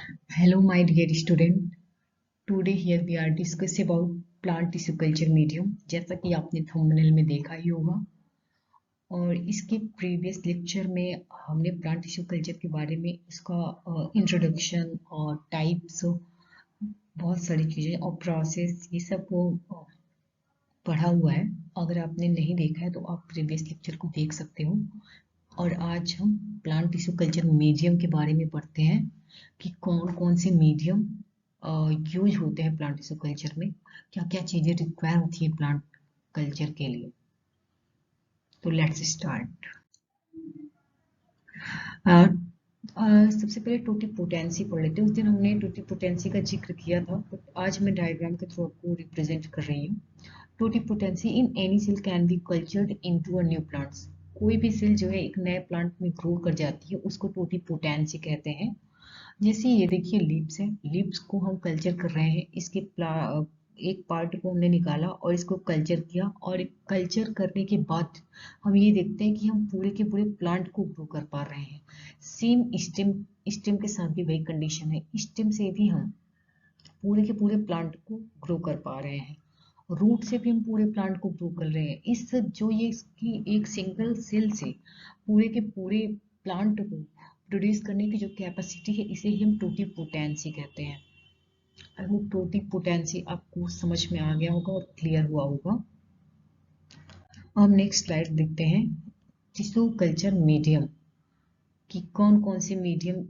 Hello, my dear student. Today here we are discuss about plant tissue culture medium. जैसा कि आपने thumbnail में देखा ही होगा और इसके प्रीवियस लेक्चर में हमने प्लांट टिश्यू कल्चर के बारे में इसका इंट्रोडक्शन और टाइप्स बहुत सारी चीज़ें और प्रोसेस ये सब को पढ़ा हुआ है। अगर आपने नहीं देखा है तो आप प्रीवियस लेक्चर को देख सकते हो। और आज हम प्लांट टिश्यू कल्चर मीडियम के बारे में पढ़ते हैं कि कौन कौन से मीडियम यूज होते हैं प्लांट टिश्यू कल्चर में, क्या क्या चीज़ें रिक्वायर होती है प्लांट कल्चर के लिए। तो लेट्स स्टार्ट। सबसे पहले टोटी पोटेंसी पढ़ लेते हैं। उस दिन हमने टोटी पोटेंसी का जिक्र किया था, बट आज मैं डायग्राम के थ्रू आपको रिप्रेजेंट कर रही हूँ। Totipotency in any cell can be cultured into a new plants. कोई भी सेल जो है एक नए प्लांट में ग्रो कर जाती है उसको टोटी पोटेंसी कहते हैं। जैसे ये देखिए लीव्स है, लीव्स को हम कल्चर कर रहे हैं। इसके एक पार्ट को हमने निकाला और इसको कल्चर किया, और कल्चर करने के बाद हम ये देखते हैं कि हम पूरे के पूरे प्लांट को ग्रो कर पा रहे हैं। सेम स्टेम, स्टेम के साथ भी वही कंडीशन है। स्टेम से भी हम पूरे के पूरे प्लांट को ग्रो कर पा रहे हैं। रूट से भी हम पूरे प्लांट को ग्रो कर रहे हैं। इस जो ये इसकी एक सिंगल सेल से पूरे के पूरे प्लांट को प्रोड्यूस करने की जो कैपेसिटी है, इसे ही हम टोटीपोटेंसी कहते हैं। आई होप टोटीपोटेंसी आपको समझ में आ गया होगा और क्लियर हुआ होगा। अब नेक्स्ट स्लाइड देखते हैं। टिश्यू कल्चर मीडियम कि कौन कौन से मीडियम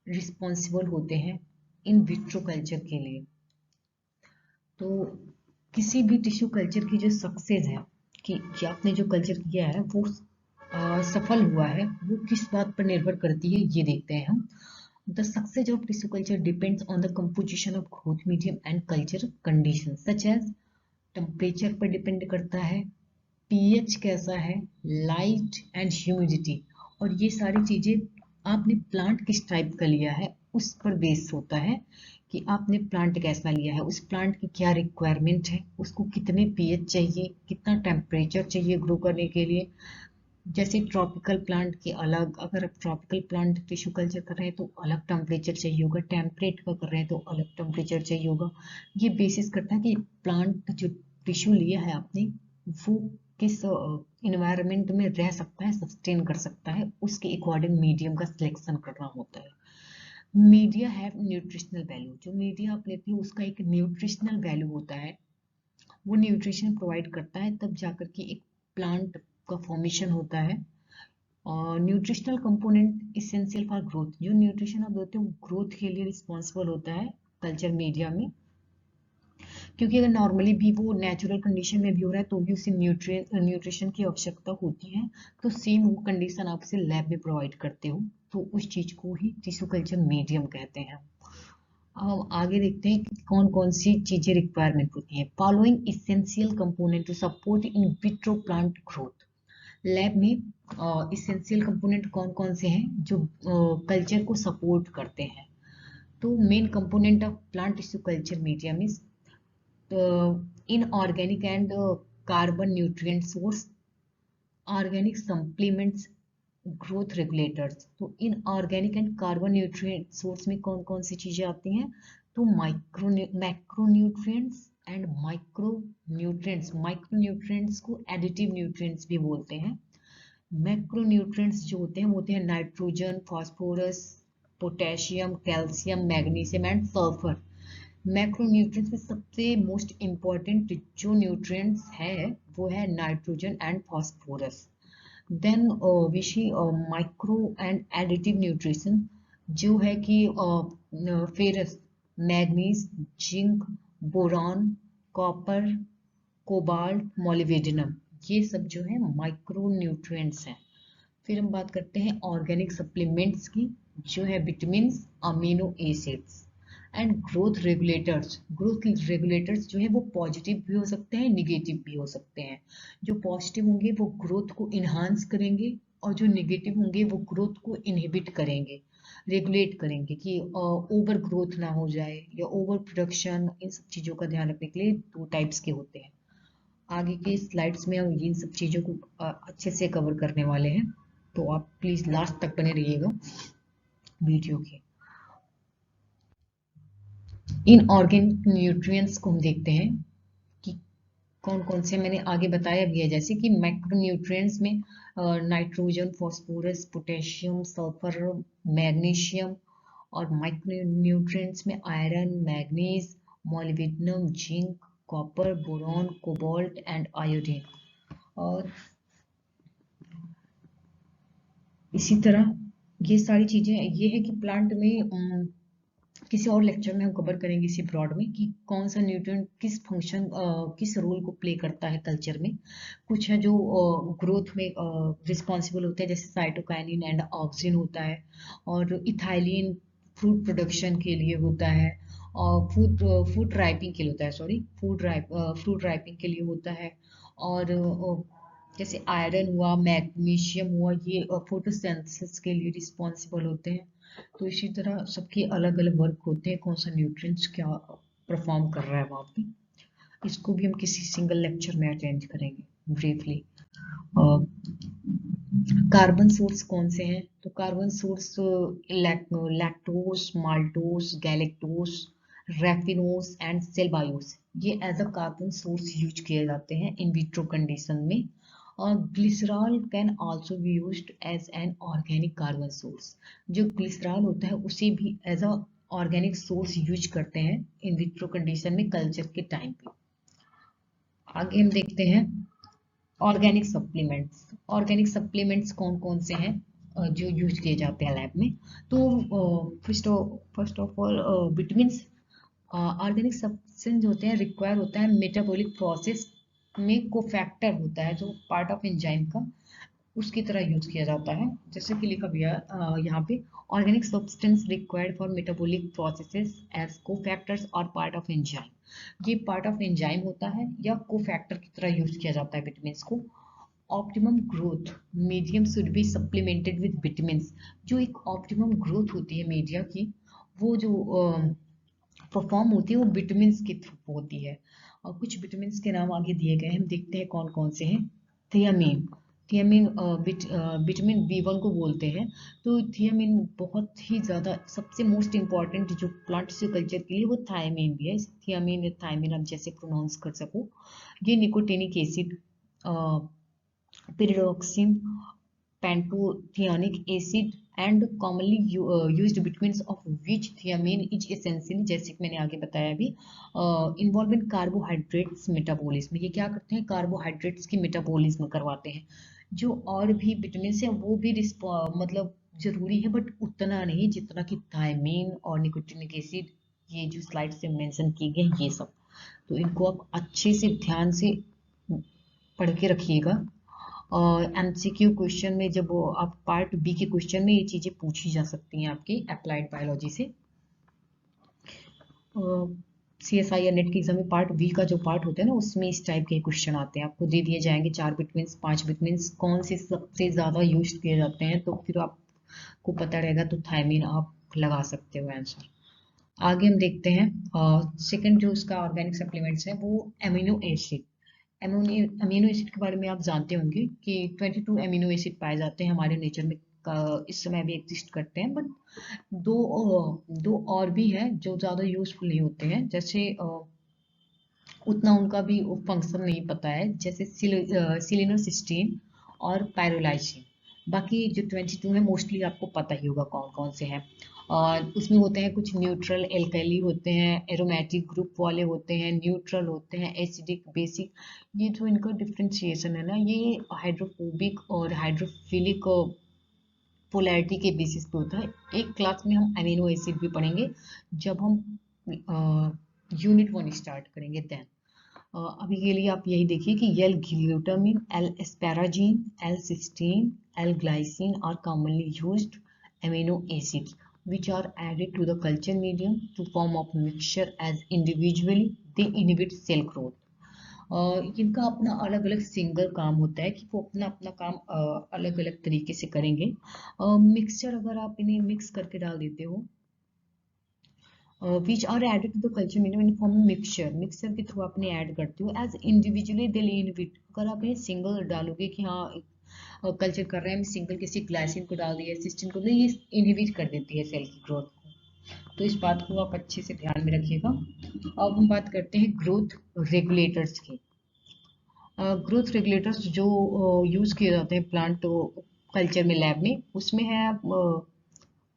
रिस्पॉन्सिबल होते हैं इन विट्रो कल्चर के लिए। तो किसी भी टिश्यू कल्चर की जो सक्सेस है कि आपने जो कल्चर किया है वो सफल हुआ है, वो किस बात पर निर्भर करती है ये देखते हैं हम। The success of tissue culture depends on the composition of growth medium and culture condition such as temperature पर डिपेंड करता है, पीएच कैसा है, लाइट एंड ह्यूमिडिटी, और ये सारी चीजें आपने प्लांट किस टाइप का लिया है उस पर बेस होता है कि आपने प्लांट कैसा लिया है, उस प्लांट की क्या रिक्वायरमेंट है, उसको कितने पीएच चाहिए, कितना टेम्परेचर चाहिए ग्रो करने के लिए। जैसे ट्रॉपिकल प्लांट के अलग, अगर आप ट्रॉपिकल प्लांट टिश्यू कल्चर कर रहे हैं तो अलग टेम्परेचर चाहिए होगा, टेम्परेट का कर रहे हैं तो अलग टेम्परेचर चाहिए होगा। ये बेसिस करता है कि प्लांट जो टिश्यू लिया है आपने वो किस इन्वायरमेंट में रह सकता है, सस्टेन कर सकता है, उसके अकॉर्डिंग मीडियम का सिलेक्शन करना होता है। मीडिया हैव न्यूट्रिशनल वैल्यू, जो मीडिया आप लेते हो उसका एक न्यूट्रिशनल वैल्यू होता है। वो न्यूट्रिशन प्रोवाइड करता है तब जाकर के एक प्लांट का फॉर्मेशन होता है। और nutritional component essential for growth, जो न्यूट्रिशन आप देते हो ग्रोथ के लिए रिस्पॉन्सिबल होता है कल्चर मीडिया में। क्योंकि अगर नॉर्मली भी वो नेचुरल कंडीशन में भी हो रहा है तो भी उसे न्यूट्रिशन की आवश्यकता होती है। तो सेम वो कंडीशन आप उसे लैब में प्रोवाइड करते हो, तो उस चीज को ही टिश्यू कल्चर मीडियम कहते हैं। अब आगे देखते हैं कि कौन कौन सी चीजें रिक्वायरमेंट होती हैं। Following essential component to support in vitro plant growth. Lab में इसेंशियल कंपोनेंट कौन कौन से हैं जो कल्चर को सपोर्ट करते हैं। तो main component of plant tissue culture medium is inorganic and carbon nutrient source, organic supplements, growth regulators. तो inorganic and carbon nutrient source में कौन कौन सी चीजें आती हैं। तो macro nutrients and micro nutrients. Micro nutrients को एडिटिव न्यूट्रिएंट्स भी बोलते हैं। मैक्रो न्यूट्रिएंट्स जो होते हैं वो होते हैं nitrogen, phosphorus, potassium, calcium, magnesium and sulphur. Macronutrients में सबसे मोस्ट इम्पॉर्टेंट जो न्यूट्रिएंट्स है वो है nitrogen and phosphorus. Then we see micro and additive nutrition, जो है कि ferrous, manganese, zinc, boron, copper, cobalt, molybdenum, ये सब जो है माइक्रो न्यूट्रिएंट्स हैं। फिर हम बात करते हैं ऑर्गेनिक सप्लीमेंट्स की, जो है vitamin, amino acids and growth regulators. Growth regulators जो है वो पॉजिटिव भी हो सकते हैं, निगेटिव भी हो सकते हैं। जो पॉजिटिव होंगे वो ग्रोथ को इन्हांस करेंगे, और जो निगेटिव होंगे वो ग्रोथ को इनहिबिट करेंगे, रेगुलेट करेंगे कि ओवर ग्रोथ ना हो जाए या ओवर प्रोडक्शन। इन सब चीज़ों का ध्यान रखने के लिए दो टाइप्स के होते हैं। आगे के स्लाइड्स में हम इन सब चीज़ों को अच्छे से कवर करने वाले हैं, तो आप प्लीज़ लास्ट तक बने रहिएगा वीडियो के। इन ऑर्गेनिक न्यूट्रिएंट्स को हम देखते हैं कि कौन कौन से मैंने आगे बताया भी है, जैसे कि मैक्रोन्यूट्रिएंट्स में nitrogen, phosphorus, potassium, sulphur, magnesium, और माइक्रोन्यूट्रिएंट्स में iron, manganese, molybdenum, zinc, copper, boron, cobalt and iodine. और इसी तरह ये सारी चीजें, ये है कि प्लांट में किसी और लेक्चर में हम कवर करेंगे इसी ब्रॉड में कि कौन सा न्यूट्रिएंट किस फंक्शन, किस रोल को प्ले करता है कल्चर में। कुछ है जो ग्रोथ में रिस्पॉन्सिबल होते हैं, जैसे साइटोकाइनिन एंड ऑक्सिन होता है, और इथाइलिन फ्रूट प्रोडक्शन के लिए होता है, और फूड राइपिंग के लिए होता है, सॉरी फ्रूट राइपिंग के लिए होता है। और जैसे आयरन हुआ, मैग्नीशियम हुआ, ये फोटोसिंथेसिस के लिए रिस्पॉन्सिबल होते हैं। तो इसी तरह सबके अलग अलग वर्क होते हैं, कौन सा न्यूट्रिएंट्स क्या परफॉर्म कर रहा है वहाँ पे। इसको भी हम किसी सिंगल लेक्चर में अटेंड करेंगे ब्रीफली। कार्बन सोर्स कौन से हैं? तो carbon source lactose, maltose, galactose, raffinose and cellobiose, ये as a carbon source use किए जाते हैं इन विट्रो कंडीशन में। और glycerol can also be used as an organic carbon source. जो ग्लिसरॉल होता है उसे भी as a organic source use करते हैं इन विट्रो कंडीशन में कल्चर के टाइम पे। आगे हम देखते हैं ऑर्गेनिक सप्लीमेंट्स। ऑर्गेनिक सप्लीमेंट्स कौन कौन से हैं जो यूज किए जाते हैं लैब में? तो first of all vitamins. Organic substance होते हैं, रिक्वायर होता है मेटाबॉलिक प्रोसेस में कोफैक्टर होता है जो पार्ट ऑफ एंजाइम का, उसकी तरह यूज किया जाता है। जैसे कि लिखा गया यहाँ पे, organic substance required for metabolic processes as cofactors और पार्ट ऑफ एंजाइम। ये पार्ट ऑफ एंजाइम होता है या कोफैक्टर की तरह यूज किया जाता है विटामिन्स को। Optimum growth medium should be supplemented with vitamins. जो एक ऑप्टिमम ग्रोथ होती है मीडिया की, वो जो परफॉर्म होती है वो विटामिन्स के थ्रू होती है। और कुछ विटामिन्स के नाम आगे दिए गए हैं, हम देखते हैं कौन कौन से हैं। थियामिन। थियामिन विटामिन बी 1 को बोलते हैं। तो थियामिन बहुत ही ज़्यादा सबसे मोस्ट इम्पॉर्टेंट जो प्लांट से कल्चर के लिए, वो थायमिन भी है। थियामिन या थायमिन आप जैसे प्रोनाउंस कर सको। ये nicotinic acid, pyridoxine, pantothenic acid and commonly used vitamins of which thiamine is essential, जैसे कि मैंने आगे बताया अभी, इन्वॉल्व इन कार्बोहाइड्रेट्स मेटाबॉलिज्म। ये क्या करते हैं? कार्बोहाइड्रेट्स की मेटाबॉलिज्म करवाते हैं। जो और भी विटामिन है वो भी मतलब जरूरी है, बट उतना नहीं जितना कि थायमीन और निकोटिनिक एसिड, ये जो स्लाइड से मेंशन की गई ये सब। तो इनको आप अच्छे से ध्यान से पढ़ के रखिएगा। एमसीक्यू क्वेश्चन में जब आप पार्ट बी के क्वेश्चन में ये चीजें पूछी जा सकती हैं आपकी अप्लाइड बायोलॉजी से। सीएसआई या नेट के एग्जाम में पार्ट बी का जो पार्ट होता है ना, उसमें इस टाइप के क्वेश्चन आते हैं। आपको दे दिए जाएंगे 4 विटामिन्स, 5 विटामिन्स कौन से सबसे ज्यादा यूज किए जाते हैं, तो फिर आपको पता रहेगा तो थायमीन आप लगा सकते हो आंसर। आगे हम देखते हैं सेकंड जो उसका ऑर्गेनिक सप्लीमेंट्स है वो अमीनो एसिड। अमीनो एसिड के बारे में आप जानते होंगे कि 22 अमीनो एसिड पाए जाते हैं हमारे नेचर में, इस समय भी एग्जिस्ट करते हैं। बट दो और भी हैं जो ज़्यादा यूजफुल नहीं होते हैं, जैसे उतना उनका भी फंक्शन नहीं पता है, जैसे सिलिनोसिस्टीन और पायरोलाइसिन। बाकी जो 22 है मोस्टली आपको पता ही होगा कौन कौन से हैं। और उसमें होते हैं कुछ न्यूट्रल एल्कली होते हैं, एरोमेटिक ग्रुप वाले होते हैं, न्यूट्रल होते हैं, एसिडिक, बेसिक। ये जो इनका डिफ्रेंशिएशन है ना, ये हाइड्रोफोबिक और हाइड्रोफिलिक पोलैरिटी के बेसिस पे होता है। एक क्लास में हम अमीनो एसिड भी पढ़ेंगे जब हम यूनिट 1 स्टार्ट करेंगे देन। अभी के लिए आप यही देखिए कि L glutamine, L asparagine, L cysteine, L glycine are commonly used amino acids which are added to the culture medium to form of mixture as individually they inhibit cell growth। इनका अपना अलग अलग सिंगल काम होता है कि वो अपना अपना काम अलग अलग तरीके से करेंगे। मिक्सचर अगर आप इन्हें मिक्स करके डाल देते हो, which are added to the culture medium in form mixture, mixture के थ्रू आपने ऐड करते हो एज इंडिविजुअली दे इनहिबिट। अगर आप इन्हें सिंगल डालोगे कि हाँ कल्चर कर रहे हैं, सिंगल किसी ग्लाइसिन को डाल दिया, सिस्टीन को, ये इनहिबिट कर देती है सेल की ग्रोथ को। तो इस बात को आप अच्छे से ध्यान में रखिएगा। अब हम बात करते हैं ग्रोथ रेगुलेटर्स की। ग्रोथ रेगुलेटर्स जो यूज किए जाते हैं प्लांट कल्चर में, लैब में, उसमें है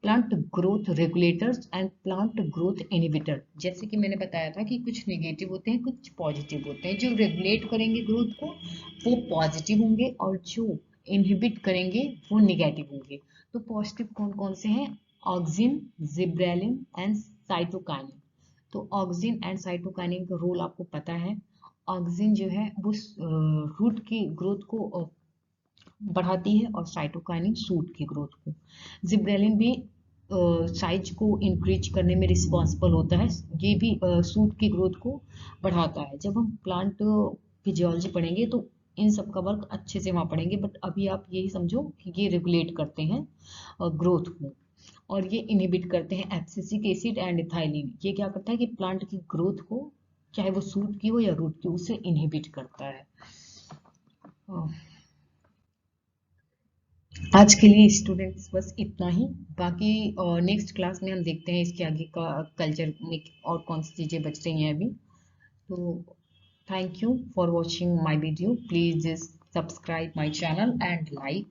plant growth regulators and plant growth inhibitor. जैसे कि मैंने बताया था कि कुछ नेगेटिव होते हैं, कुछ पॉजिटिव होते हैं। जो रेगुलेट करेंगे ग्रोथ को वो पॉजिटिव होंगे, और जो इनहिबिट करेंगे वो नेगेटिव होंगे। तो पॉजिटिव कौन कौन से हैं? Auxin, gibberellin and cytokinin. तो ऑक्सिन एंड साइटोकाइनिन का रोल आपको पता है। ऑक्सिन जो है वो रूट की ग्रोथ को बढ़ाती है, और साइटोकाइनिन सूट की ग्रोथ को। जिब्रेलिन भी साइज को इंक्रीज करने में रिस्पॉन्सिबल होता है। ये भी सूट की ग्रोथ को बढ़ाता है। जब हम प्लांट फिजियोलॉजी पढ़ेंगे तो इन सब का वर्क अच्छे से वहाँ पढ़ेंगे, बट अभी आप यही समझो कि ये रेगुलेट करते हैं ग्रोथ को, और ये इनहिबिट करते हैं एब्सिसिक एसिड एंड इथाइलिन। ये क्या करता है कि प्लांट की ग्रोथ को, चाहे वो सूट की हो या रूट की, उसे इनहिबिट करता है। आज के लिए स्टूडेंट्स बस इतना ही। बाकी नेक्स्ट क्लास में हम देखते हैं इसके आगे का कल्चर में और कौन सी चीज़ें बच रही हैं अभी। तो thank you for watching my video. Please subscribe my channel and like,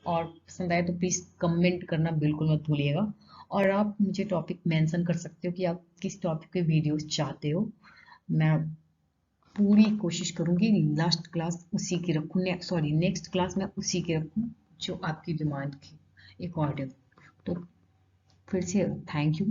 और पसंद आए तो प्लीज़ कमेंट करना बिल्कुल मत भूलिएगा। और आप मुझे टॉपिक मेंशन कर सकते हो कि आप किस टॉपिक पे वीडियोस चाहते हो। मैं पूरी कोशिश करूंगी लास्ट क्लास उसी की रखूँ, नेक्स्ट क्लास में उसी की रखूँ जो आपकी डिमांड की अकॉर्डिंग। तो फिर से थैंक यू।